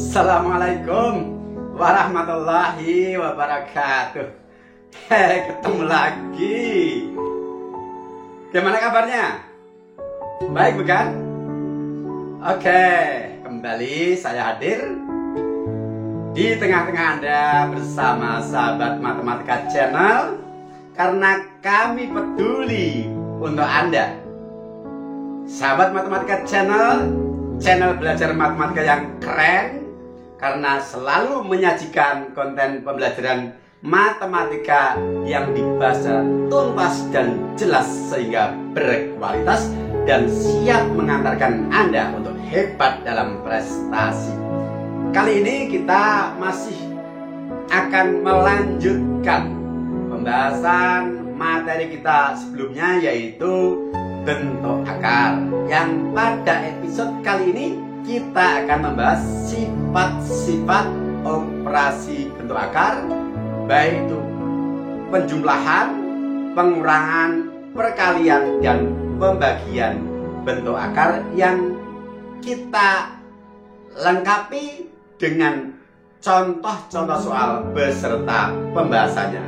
Assalamualaikum warahmatullahi wabarakatuh. Ketemu lagi. Gimana kabarnya? Baik bukan? Oke, kembali saya hadir di tengah-tengah Anda bersama sahabat Matematika Channel, karena kami peduli untuk Anda. Sahabat Matematika Channel, channel belajar matematika yang keren, karena selalu menyajikan konten pembelajaran matematika yang dibaca tuntas dan jelas sehingga berkualitas dan siap mengantarkan Anda untuk hebat dalam prestasi. Kali ini kita masih akan melanjutkan pembahasan materi kita sebelumnya, yaitu bentuk akar. Yang pada episode kali ini kita akan membahas sifat-sifat operasi bentuk akar, baik itu penjumlahan, pengurangan, perkalian, dan pembagian bentuk akar yang kita lengkapi dengan contoh-contoh soal beserta pembahasannya.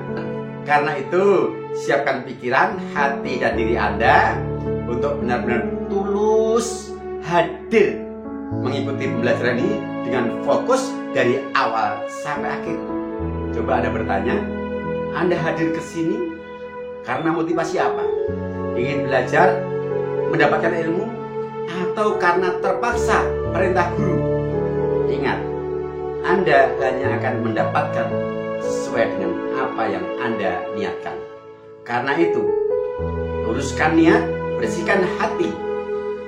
Karena itu, siapkan pikiran, hati, dan diri Anda untuk benar-benar tulus hadir mengikuti pembelajaran ini dengan fokus dari awal sampai akhir. Coba Anda bertanya, Anda hadir ke sini karena motivasi apa? Ingin belajar, mendapatkan ilmu, atau karena terpaksa perintah guru? Ingat, Anda hanya akan mendapatkan sesuai dengan apa yang Anda niatkan. Karena itu, luruskan niat, bersihkan hati,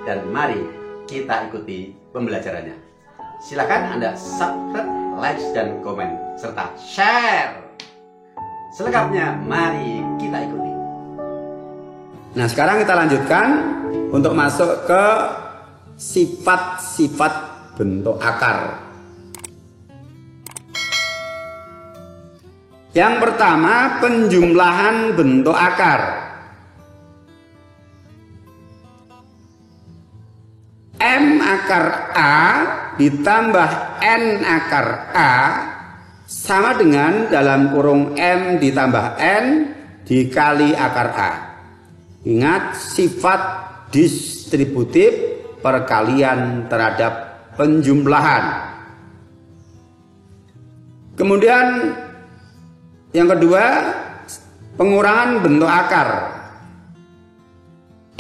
dan mari kita ikuti pembelajarannya. Silakan Anda subscribe, like, dan komen, serta share. Selengkapnya, mari kita ikuti. Nah, sekarang kita lanjutkan untuk masuk ke sifat-sifat bentuk akar. Yang pertama, penjumlahan bentuk akar. M akar A ditambah N akar A sama dengan dalam kurung M ditambah N dikali akar A. Ingat, sifat distributif perkalian terhadap penjumlahan. Kemudian yang kedua, pengurangan bentuk akar.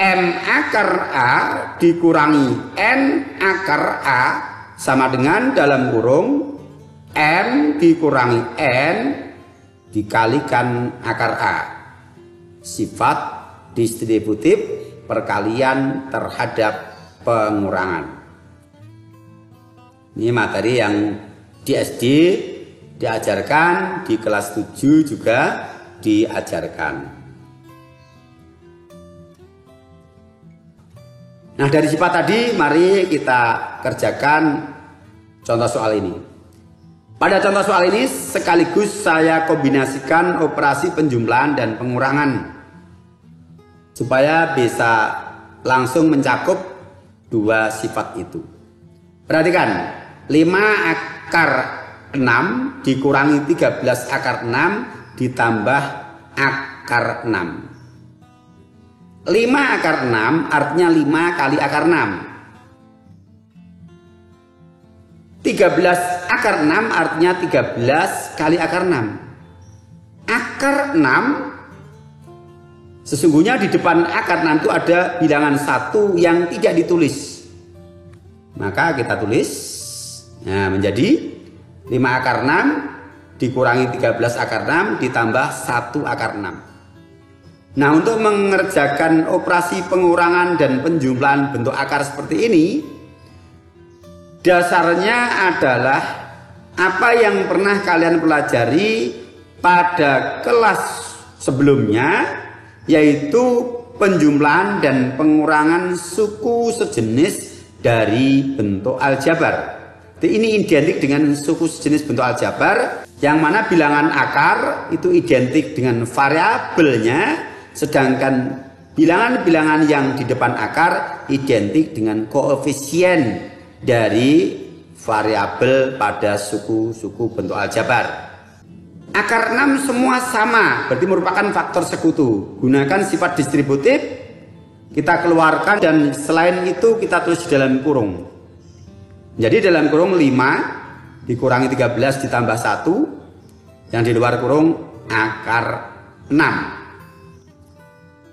M akar A dikurangi N akar A sama dengan dalam kurung M dikurangi N dikalikan akar A. Sifat distributif perkalian terhadap pengurangan. Ini materi yang di SD diajarkan, di kelas 7 juga diajarkan. Nah, dari sifat tadi mari kita kerjakan contoh soal ini. Pada contoh soal ini sekaligus saya kombinasikan operasi penjumlahan dan pengurangan supaya bisa langsung mencakup dua sifat itu. Perhatikan, 5 akar 6 dikurangi 13 akar 6 ditambah akar 6. 5 akar 6 artinya 5 kali akar 6. 13 akar 6 artinya 13 kali akar 6. Akar 6, sesungguhnya di depan akar 6 itu ada bilangan 1 yang tidak ditulis. Maka kita tulis, nah, menjadi 5 akar 6 dikurangi 13 akar 6 ditambah 1 akar 6. Nah, untuk mengerjakan operasi pengurangan dan penjumlahan bentuk akar seperti ini, dasarnya adalah apa yang pernah kalian pelajari pada kelas sebelumnya, yaitu penjumlahan dan pengurangan suku sejenis dari bentuk aljabar. Ini identik dengan suku sejenis bentuk aljabar, yang mana bilangan akar itu identik dengan variabelnya, sedangkan bilangan-bilangan yang di depan akar identik dengan koefisien dari variabel pada suku-suku bentuk aljabar. Akar 6 semua sama, berarti merupakan faktor sekutu. Gunakan sifat distributif, kita keluarkan, dan selain itu kita tulis di dalam kurung. Jadi dalam kurung 5 dikurangi 13 ditambah 1, yang di luar kurung akar 6.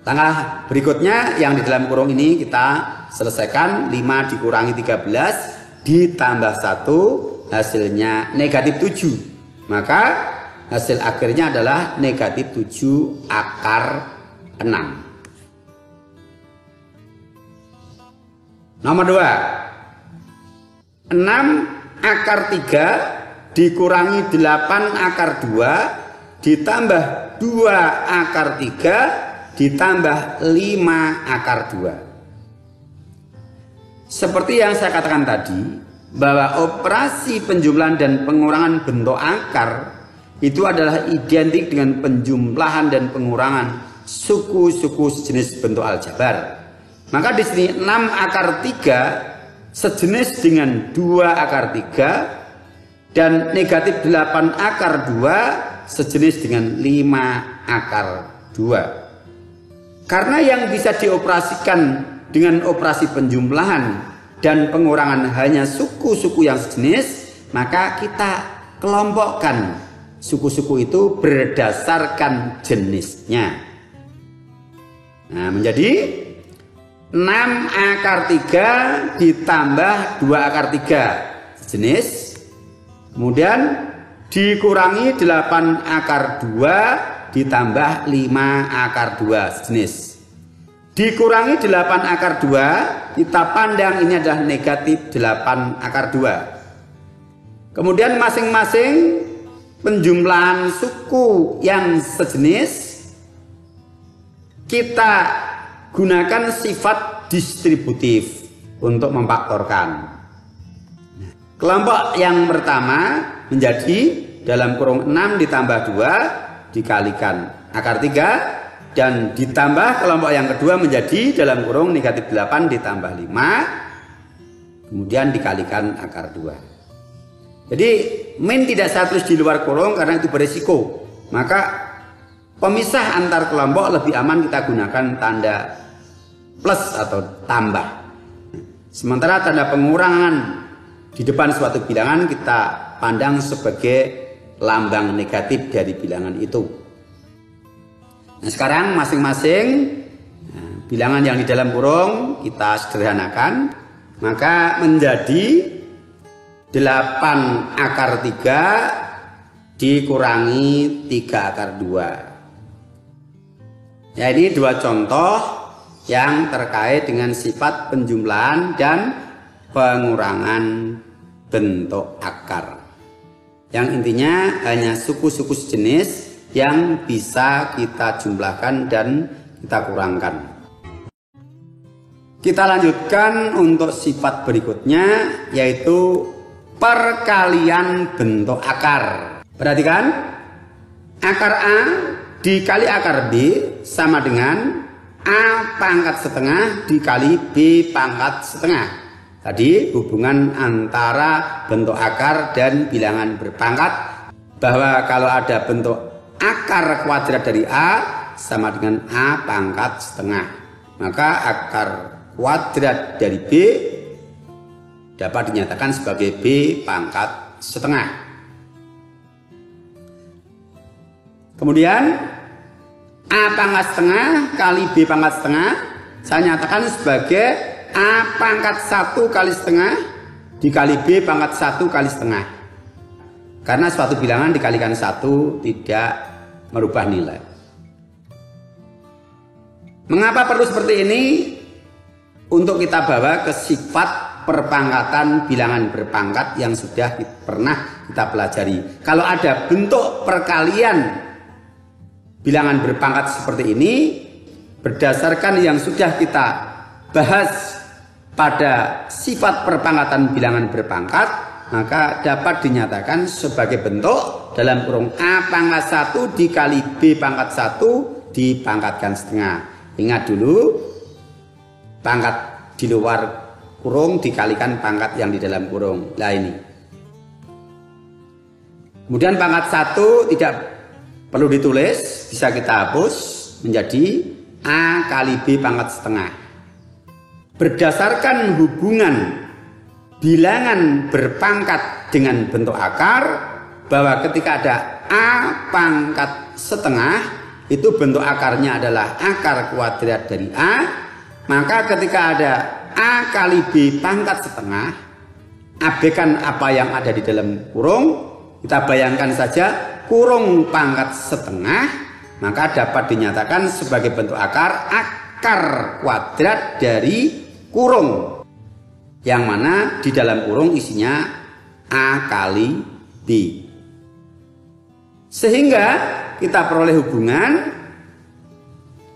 Langkah berikutnya yang di dalam kurung ini kita selesaikan. 5 dikurangi 13 ditambah 1 hasilnya negatif 7. Maka hasil akhirnya adalah negatif 7 akar 6. Nomor 2. 6 akar 3 dikurangi 8 akar 2 ditambah 2 akar 3 ditambah 5 akar 2. Seperti yang saya katakan tadi, bahwa operasi penjumlahan dan pengurangan bentuk akar itu adalah identik dengan penjumlahan dan pengurangan suku-suku sejenis bentuk aljabar. Maka di sini 6 akar 3 sejenis dengan 2 akar 3 dan negatif 8 akar 2 sejenis dengan 5 akar 2. Karena yang bisa dioperasikan dengan operasi penjumlahan dan pengurangan hanya suku-suku yang sejenis, maka kita kelompokkan suku-suku itu berdasarkan jenisnya. Nah, menjadi 6 akar 3 ditambah 2 akar 3 sejenis. Kemudian dikurangi 8 akar 2 ditambah 5 akar 2 sejenis. Dikurangi 8 akar 2, kita pandang ini adalah negatif 8 akar 2. Kemudian masing-masing penjumlahan suku yang sejenis kita gunakan sifat distributif untuk memfaktorkan. Kelompok yang pertama menjadi dalam kurung 6 ditambah 2 dikalikan akar 3, dan ditambah kelompok yang kedua menjadi dalam kurung negatif 8 ditambah 5 kemudian dikalikan akar 2. Jadi min tidak saya tulis di luar kurung karena itu berisiko. Maka pemisah antar kelompok lebih aman kita gunakan tanda plus atau tambah. Sementara tanda pengurangan di depan suatu bilangan kita pandang sebagai lambang negatif dari bilangan itu. Nah, sekarang masing-masing bilangan yang di dalam kurung kita sederhanakan. Maka menjadi 8 akar 3 dikurangi 3 akar 2. Ya, ini dua contoh yang terkait dengan sifat penjumlahan dan pengurangan bentuk akar. Yang intinya hanya suku-suku sejenis yang bisa kita jumlahkan dan kita kurangkan. Kita lanjutkan untuk sifat berikutnya, yaitu perkalian bentuk akar. Perhatikan, akar A dikali akar B sama dengan A pangkat setengah dikali B pangkat setengah. Tadi hubungan antara bentuk akar dan bilangan berpangkat, bahwa kalau ada bentuk akar kuadrat dari A sama dengan A pangkat setengah, maka akar kuadrat dari B dapat dinyatakan sebagai B pangkat setengah. Kemudian A pangkat setengah kali B pangkat setengah saya nyatakan sebagai A pangkat 1 kali setengah dikali B pangkat 1 kali setengah. Karena suatu bilangan dikalikan 1 tidak merubah nilai. Mengapa perlu seperti ini? Untuk kita bawa ke sifat perpangkatan bilangan berpangkat yang sudah pernah kita pelajari. Kalau ada bentuk perkalian bilangan berpangkat seperti ini, berdasarkan yang sudah kita bahas pada sifat perpangkatan bilangan berpangkat, maka dapat dinyatakan sebagai bentuk dalam kurung A pangkat 1 dikali B pangkat 1 dipangkatkan setengah. Ingat dulu, pangkat di luar kurung dikalikan pangkat yang di dalam kurung. Nah ini. Kemudian pangkat 1 tidak perlu ditulis, bisa kita hapus menjadi A kali B pangkat setengah. Berdasarkan hubungan bilangan berpangkat dengan bentuk akar, bahwa ketika ada A pangkat setengah, itu bentuk akarnya adalah akar kuadrat dari A. Maka ketika ada A kali B pangkat setengah, abaikan apa yang ada di dalam kurung, kita bayangkan saja kurung pangkat setengah, maka dapat dinyatakan sebagai bentuk akar kuadrat dari kurung, yang mana di dalam kurung isinya A kali B. Sehingga kita peroleh hubungan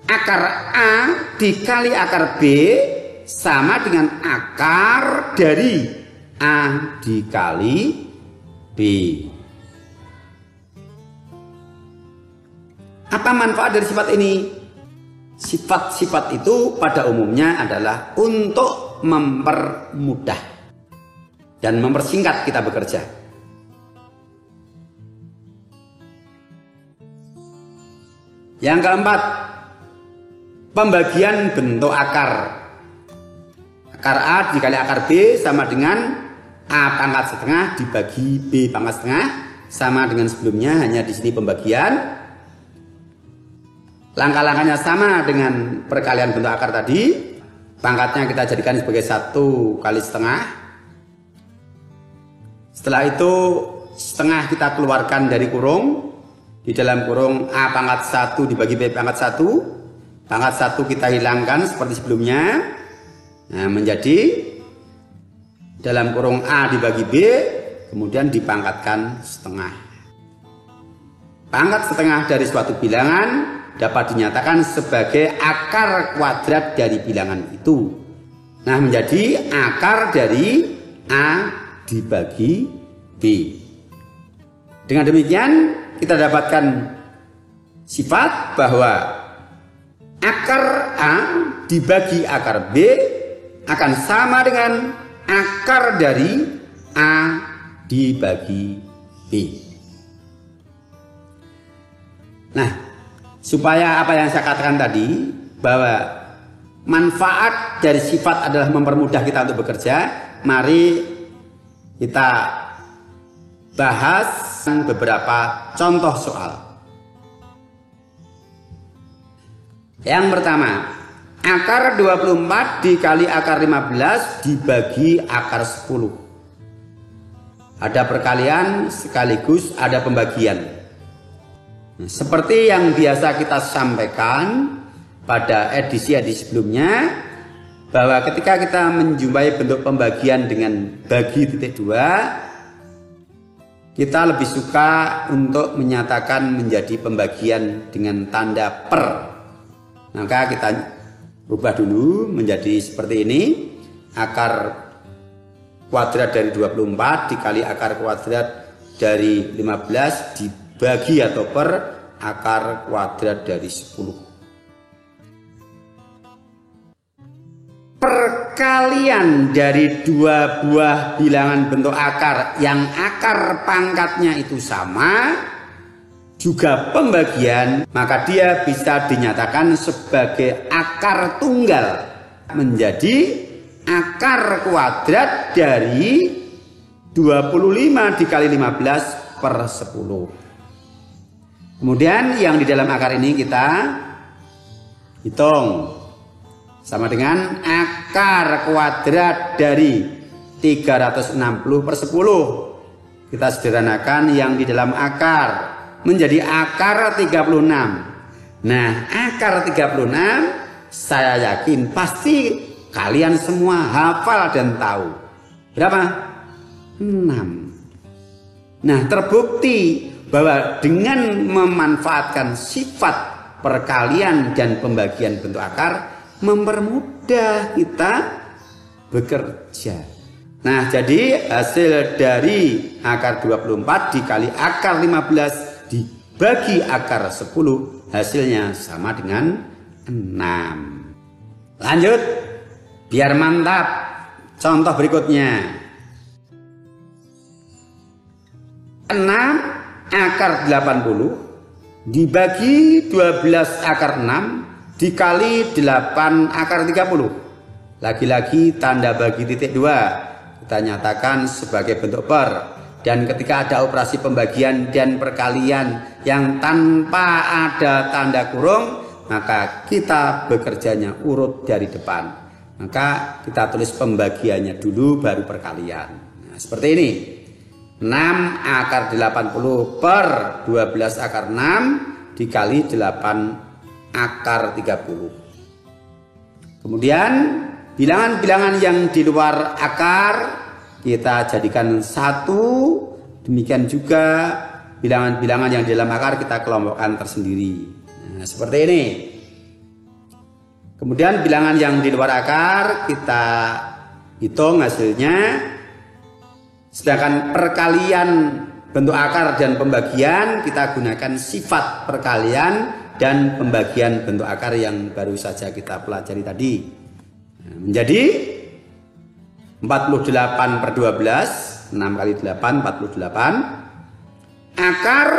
akar A dikali akar B sama dengan akar dari A dikali B. Apa manfaat dari sifat ini? Sifat-sifat itu pada umumnya adalah untuk mempermudah dan mempersingkat kita bekerja. Yang keempat, pembagian bentuk akar. Akar A dikali akar B sama dengan A pangkat setengah dibagi B pangkat setengah, sama dengan sebelumnya, hanya di sini pembagian. Langkah-langkahnya sama dengan perkalian bentuk akar tadi. Pangkatnya kita jadikan sebagai 1 kali setengah. Setelah itu setengah kita keluarkan dari kurung. Di dalam kurung A pangkat 1 dibagi B pangkat 1. Pangkat 1 kita hilangkan seperti sebelumnya. Nah, menjadi dalam kurung A dibagi B, kemudian dipangkatkan setengah. Pangkat setengah dari suatu bilangan dapat dinyatakan sebagai akar kuadrat dari bilangan itu. Nah, menjadi akar dari A dibagi B. Dengan demikian kita dapatkan sifat bahwa akar A dibagi akar B akan sama dengan akar dari A dibagi B. Nah, supaya apa yang saya katakan tadi, bahwa manfaat dari sifat adalah mempermudah kita untuk bekerja, mari kita bahas beberapa contoh soal. Yang pertama, akar 24 dikali akar 15 dibagi akar 10. Ada perkalian sekaligus ada pembagian. Nah, seperti yang biasa kita sampaikan pada edisi-edisi sebelumnya, bahwa ketika kita menjumpai bentuk pembagian dengan bagi titik 2, kita lebih suka untuk menyatakan menjadi pembagian dengan tanda per. Maka kita rubah dulu menjadi seperti ini. Akar kuadrat dari 24 dikali akar kuadrat dari 15 dibagi atau per akar kuadrat dari 10. Perkalian dari dua buah bilangan bentuk akar yang akar pangkatnya itu sama, juga pembagian, maka dia bisa dinyatakan sebagai akar tunggal, menjadi akar kuadrat dari 25 dikali 15 per 10. Kemudian yang di dalam akar ini kita hitung, sama dengan akar kuadrat dari 360 per 10. Kita sederhanakan yang di dalam akar menjadi akar 36. Nah, akar 36 saya yakin pasti kalian semua hafal dan tahu. Berapa? 6. Nah, terbukti bahwa dengan memanfaatkan sifat perkalian dan pembagian bentuk akar, mempermudah kita bekerja. Nah, jadi hasil dari akar 24 dikali akar 15 dibagi akar 10, hasilnya sama dengan 6. Lanjut, biar mantap contoh berikutnya. 6 akar 80 dibagi 12 akar 6 dikali 8 akar 30. Lagi-lagi tanda bagi titik 2 kita nyatakan sebagai bentuk per. Dan ketika ada operasi pembagian dan perkalian yang tanpa ada tanda kurung, maka kita bekerjanya urut dari depan. Maka kita tulis pembagiannya dulu baru perkalian. Nah, seperti ini. 6 akar 80 per 12 akar 6 dikali 8 akar 30. Kemudian bilangan-bilangan yang di luar akar kita jadikan 1. Demikian juga bilangan-bilangan yang di dalam akar kita kelompokkan tersendiri. Nah, seperti ini. Kemudian bilangan yang di luar akar kita hitung hasilnya. Sedangkan perkalian bentuk akar dan pembagian kita gunakan sifat perkalian dan pembagian bentuk akar yang baru saja kita pelajari tadi. Nah, menjadi 48 per 12, 6 kali 8, 48. Akar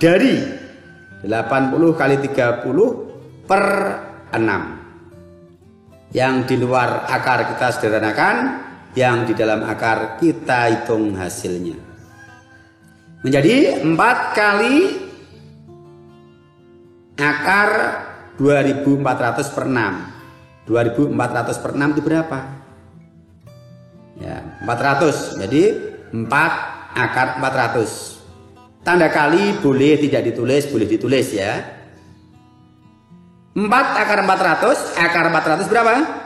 dari 80 kali 30 per 6. Yang di luar akar kita sederhanakan, yang di dalam akar kita hitung hasilnya. Menjadi 4 kali akar 2400 per 6. 2400 per 6 itu berapa? Ya, 400. Jadi 4 akar 400. Tanda kali boleh tidak ditulis, boleh ditulis ya. 4 akar 400, akar 400 berapa?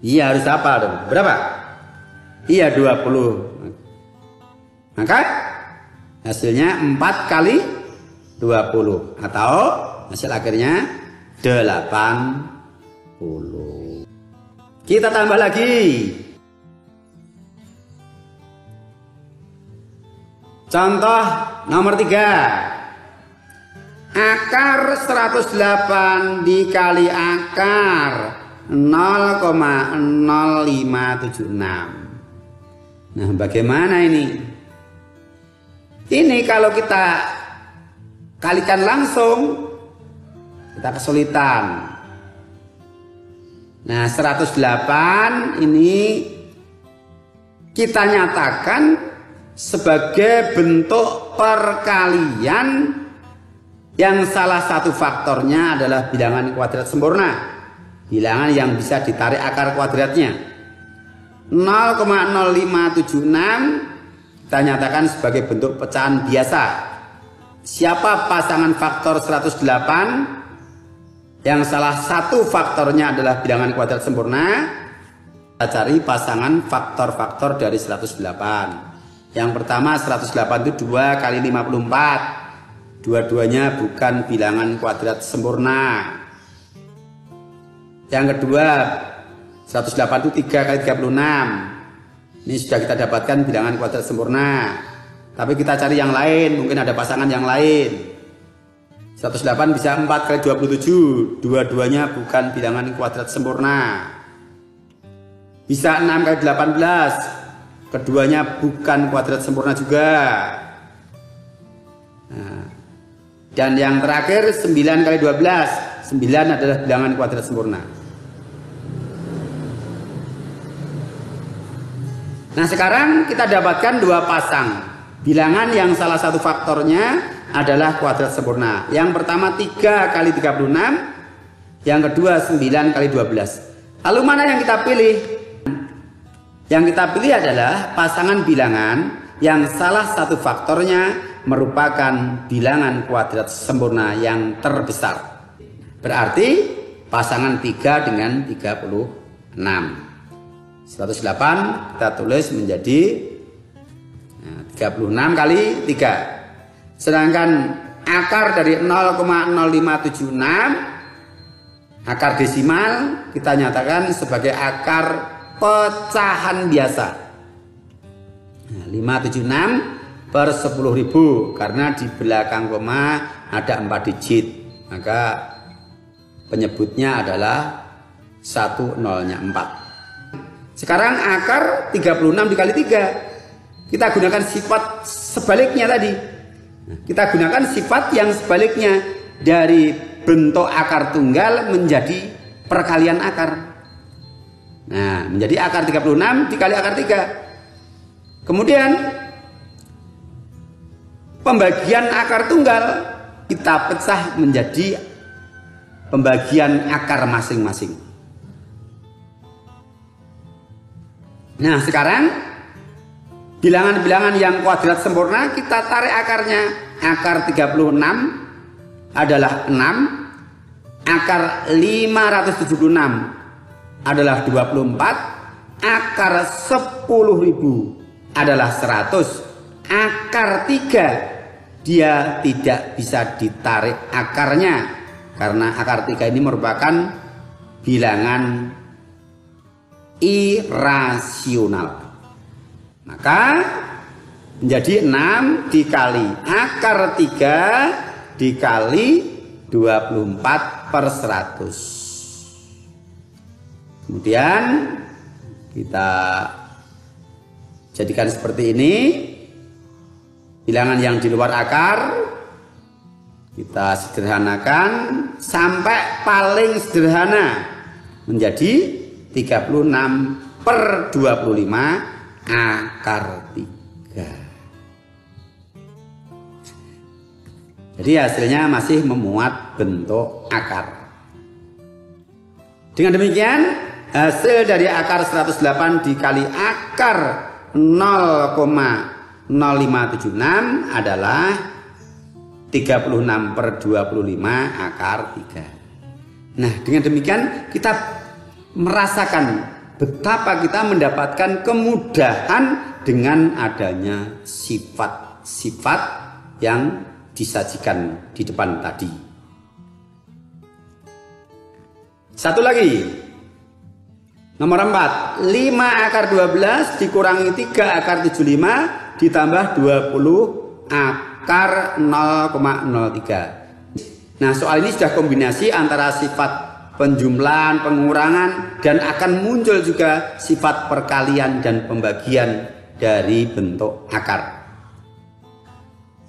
Iya harus hafal dong. Berapa? Iya 20. Maka hasilnya 4 kali 20 atau hasil akhirnya 80. Kita tambah lagi. Contoh nomor 3. Akar 108 dikali akar 0,0576. Nah, bagaimana ini? Ini kalau kita kalikan langsung kita kesulitan. Nah, 108 ini kita nyatakan sebagai bentuk perkalian yang salah satu faktornya adalah bilangan kuadrat sempurna. Bilangan yang bisa ditarik akar kuadratnya. 0,0576 kita nyatakan sebagai bentuk pecahan biasa. Siapa pasangan faktor 108 yang salah satu faktornya adalah bilangan kuadrat sempurna? Kita cari pasangan faktor-faktor dari 108. Yang pertama 108 itu 2 kali 54. Dua-duanya bukan bilangan kuadrat sempurna. Yang kedua 108 itu 3 kali 36. Ini sudah kita dapatkan bilangan kuadrat sempurna. Tapi kita cari yang lain, mungkin ada pasangan yang lain. 108 bisa 4 kali 27. Dua-duanya bukan bilangan kuadrat sempurna. Bisa 6 kali 18. Keduanya bukan kuadrat sempurna juga. Nah, dan yang terakhir 9 kali 12. 9 adalah bilangan kuadrat sempurna. Nah, sekarang kita dapatkan dua pasang bilangan yang salah satu faktornya adalah kuadrat sempurna. Yang pertama 3 kali 36, yang kedua 9 kali 12. Lalu mana yang kita pilih? Yang kita pilih adalah pasangan bilangan yang salah satu faktornya merupakan bilangan kuadrat sempurna yang terbesar. Berarti pasangan 3 dengan 36. 108 kita tulis menjadi 36 kali 3. Sedangkan akar dari 0,0576 akar desimal kita nyatakan sebagai akar pecahan biasa. Nah, 576 per 10.000 karena di belakang koma ada 4 digit. Maka penyebutnya adalah 1/0-nya 4. Sekarang akar 36 dikali 3. Kita gunakan sifat sebaliknya tadi. Kita gunakan sifat yang sebaliknya dari bentuk akar tunggal menjadi perkalian akar. Nah, menjadi akar 36 dikali akar 3. Kemudian pembagian akar tunggal kita pecah menjadi pembagian akar masing-masing. Nah, sekarang bilangan-bilangan yang kuadrat sempurna kita tarik akarnya. Akar 36 adalah 6, akar 576 adalah 24, akar 10.000 adalah 100, akar 3 dia tidak bisa ditarik akarnya karena akar 3 ini merupakan bilangan irasional. Maka menjadi 6 dikali akar 3 dikali 24/100. Kemudian kita jadikan seperti ini. Bilangan yang di luar akar kita sederhanakan sampai paling sederhana menjadi 36/25 akar 3. Jadi hasilnya masih memuat bentuk akar. Dengan demikian hasil dari akar 108 dikali akar 0,0576 adalah 36/25 akar 3. Nah, dengan demikian kita merasakan betapa kita mendapatkan kemudahan dengan adanya sifat-sifat yang disajikan di depan tadi. Satu lagi. Nomor 4, 5 akar 12 dikurangi 3 akar 75 ditambah 20 akar 0,03. Nah, soal ini sudah kombinasi antara sifat penjumlahan, pengurangan, dan akan muncul juga sifat perkalian dan pembagian dari bentuk akar.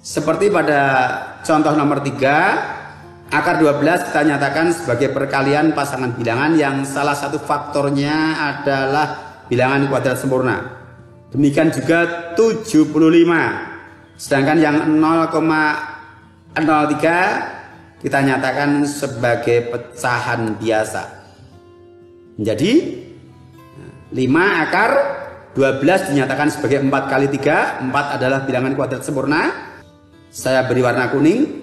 Seperti pada contoh nomor 3, akar 12 kita nyatakan sebagai perkalian pasangan bilangan yang salah satu faktornya adalah bilangan kuadrat sempurna. Demikian juga 75. Sedangkan yang 0,03 kita nyatakan sebagai pecahan biasa. Menjadi 5 akar 12 dinyatakan sebagai 4 kali 3. 4 adalah bilangan kuadrat sempurna. Saya beri warna kuning.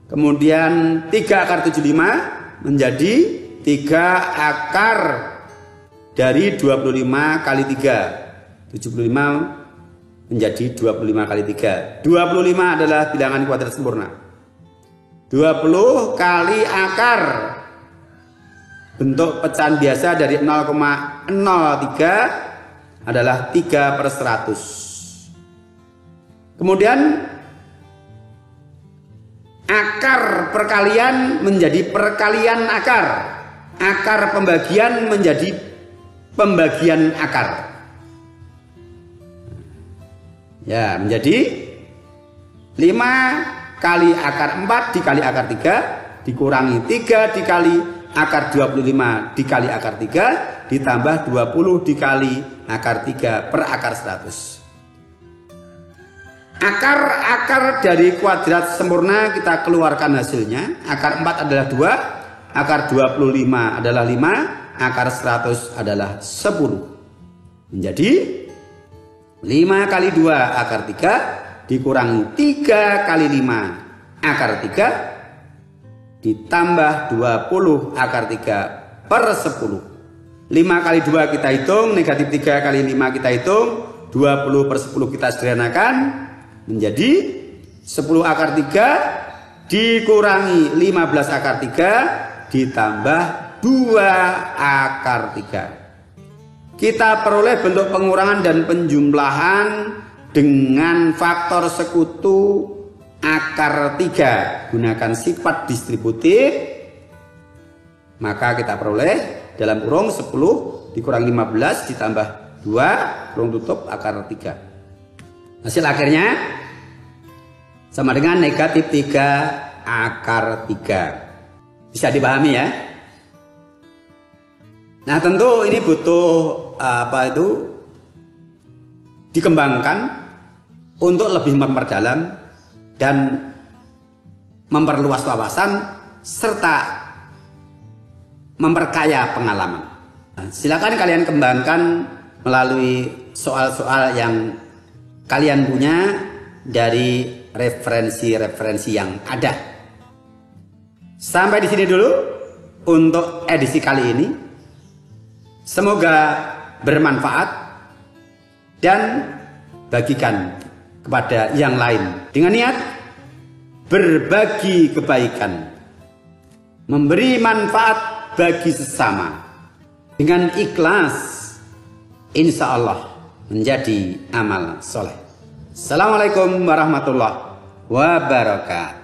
Kemudian 3 akar 75 menjadi 3 akar dari 25 kali 3. 75 menjadi 25 kali 3. 25 adalah bilangan kuadrat sempurna. 20 kali akar bentuk pecahan biasa dari 0,03 adalah 3/100. Kemudian akar perkalian menjadi perkalian akar. Akar pembagian menjadi pembagian akar. Ya, menjadi 5 kali akar 4 dikali akar 3 dikurangi 3 dikali akar 25 dikali akar 3 ditambah 20 dikali akar 3 per akar 100. Akar-akar dari kuadrat sempurna kita keluarkan hasilnya. Akar 4 adalah 2, akar 25 adalah 5, akar 100 adalah 10. Menjadi 5 kali 2 akar 3 dikurangi 3 kali 5 akar 3 ditambah 20 akar 3 per 10. 5 kali 2 kita hitung, negatif 3 kali 5 kita hitung, 20 per 10 kita sederhanakan menjadi 10 akar 3 dikurangi 15 akar 3 ditambah 2 akar 3. Kita peroleh bentuk pengurangan dan penjumlahan dengan faktor sekutu akar 3. Gunakan sifat distributif, maka kita peroleh dalam kurung 10 dikurang 15 ditambah 2 kurung tutup akar 3. Hasil akhirnya sama dengan negatif 3 akar 3. Bisa dipahami ya? Nah tentu ini butuh dikembangkan untuk lebih memperdalam dan memperluas wawasan serta memperkaya pengalaman. Nah, silakan kalian kembangkan melalui soal-soal yang kalian punya dari referensi-referensi yang ada. Sampai di sini dulu untuk edisi kali ini. Semoga bermanfaat dan bagikan kepada yang lain dengan niat berbagi kebaikan, memberi manfaat bagi sesama dengan ikhlas, insya Allah menjadi amal soleh. Assalamualaikum warahmatullahi wabarakatuh.